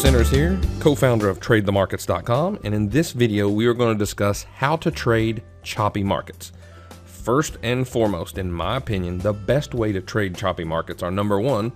Centers here, co-founder of TradeTheMarkets.com, and in this video we are going to discuss how to trade choppy markets. First and foremost, in my opinion, the best way to trade choppy markets are, number one,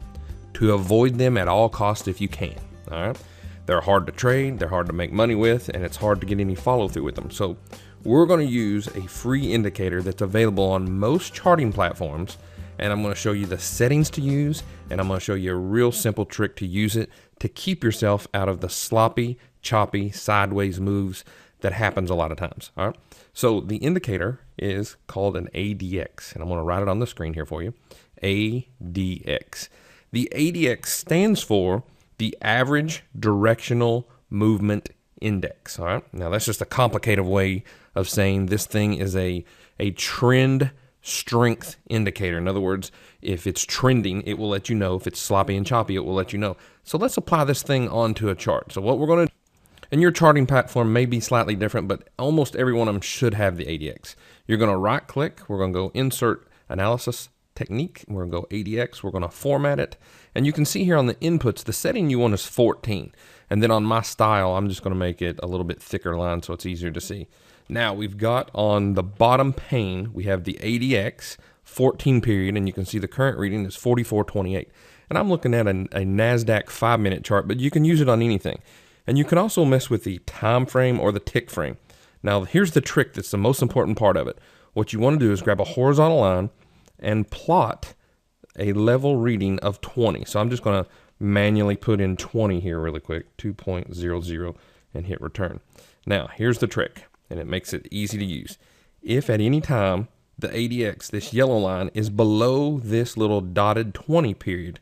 to avoid them at all costs if you can. All right, they're hard to trade, they're hard to make money with, and it's hard to get any follow through with them. So we're going to use a free indicator that's available on most charting platforms, and I'm going to show you the settings to use, and I'm going to show you a real simple trick to use it to keep yourself out of the sloppy, choppy, sideways moves that happens a lot of times. All right. So the indicator is called an ADX, and I'm going to write it on the screen here for you. ADX. The ADX stands for the Average Directional Movement Index. All right. Now that's just a complicated way of saying this thing is a trend strength indicator. In other words, if it's trending, it will let you know. If it's sloppy and choppy, it will let you know. So let's apply this thing onto a chart. So what we're going to do, and your charting platform may be slightly different, but almost every one of them should have the ADX. You're going to right click. We're going to go insert analysis technique. We're going to go ADX. We're going to format it. And you can see here on the inputs, the setting you want is 14. And then on my style, I'm just going to make it a little bit thicker line so it's easier to see. Now we've got on the bottom pane, we have the ADX 14 period, and you can see the current reading is 44.28. And I'm looking at a NASDAQ 5-minute chart, but you can use it on anything. And you can also mess with the time frame or the tick frame. Now here's the trick that's the most important part of it. What you want to do is grab a horizontal line and plot a level reading of 20. So I'm just going to manually put in 20 here really quick, 2.00, and hit return. Now here's the trick, and it makes it easy to use. If at any time the ADX, this yellow line, is below this little dotted 20 period,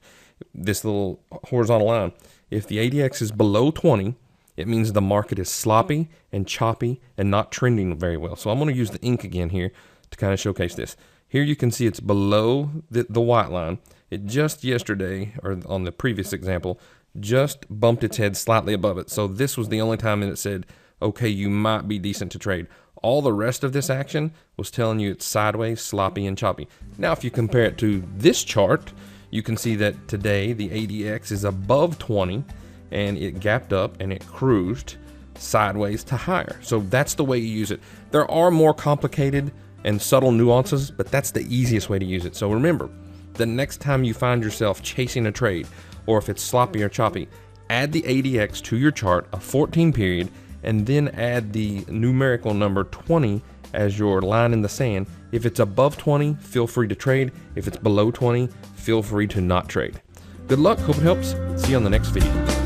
this little horizontal line, if the ADX is below 20, it means the market is sloppy and choppy and not trending very well. So I'm going to use the ink again here to kind of showcase this. Here you can see it's below the white line. It just yesterday, or on the previous example, just bumped its head slightly above it. So this was the only time that it said, okay, you might be decent to trade. All the rest of this action was telling you it's sideways, sloppy, and choppy. Now, if you compare it to this chart, you can see that today the ADX is above 20, and it gapped up and it cruised sideways to higher. So that's the way you use it. There are more complicated and subtle nuances, but that's the easiest way to use it. So remember, the next time you find yourself chasing a trade, or if it's sloppy or choppy, add the ADX to your chart, a 14 period, and then add the numerical number 20 as your line in the sand. If it's above 20, feel free to trade. If it's below 20, feel free to not trade. Good luck, hope it helps. See you on the next video.